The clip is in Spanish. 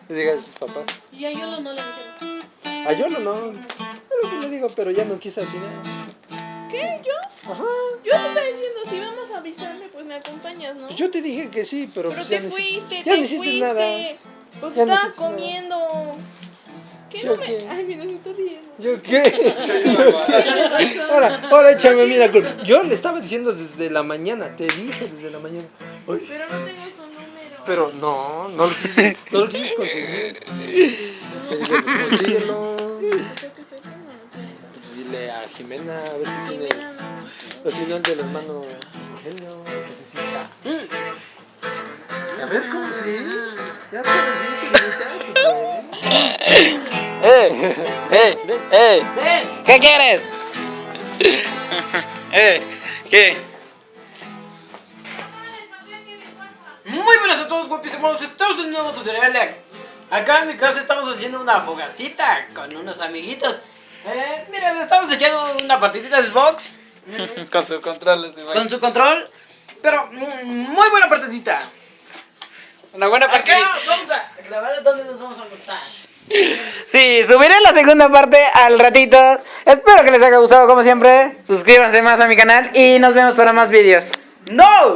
Le diga a sus papás. Y a Yolo no le dijeron. A Yolo no. Es lo que le digo, pero ya no quiso al final. ¿Qué? ¿Yo? Ajá. Yo te estaba diciendo, si vamos a avisarme, pues me acompañas, ¿no? Yo te dije que sí, pero Pero pues ya te no fuiste, ya no te hiciste fuiste. nada. Pues Ya no estaba hiciste nada. comiendo. ¿Qué ¿Yo no me...? qué? Ay, mira, se está riendo. ¿Yo qué? Ahora échame, mira, yo le estaba diciendo desde la mañana, te dije desde la mañana. Uy, Pero no tengo su número. pero no lo quisiste conseguir. Te dije, pues consíguelo. Pues dile a Jimena, a ver si tiene Jimena no. los emails del hermano Eugenio, no sé si está. ¿Ya ves cómo sí? Ya sabes, sí, Ven. ¿Qué quieres? ¿Qué? Muy buenas a todos, guapísimos. Estamos en un nuevo tutorial. Acá en mi casa estamos haciendo una fogatita con unos amiguitos. Mira, le estamos echando una partidita de Xbox. Con su control. Con su control. Pero muy buena partidita. Una buena Acá partida. vamos a grabar dónde nos vamos a acostar. Sí, subiré la segunda parte al ratito. Espero que les haya gustado como siempre. Suscríbanse más a mi canal y nos vemos para más vídeos. ¡No!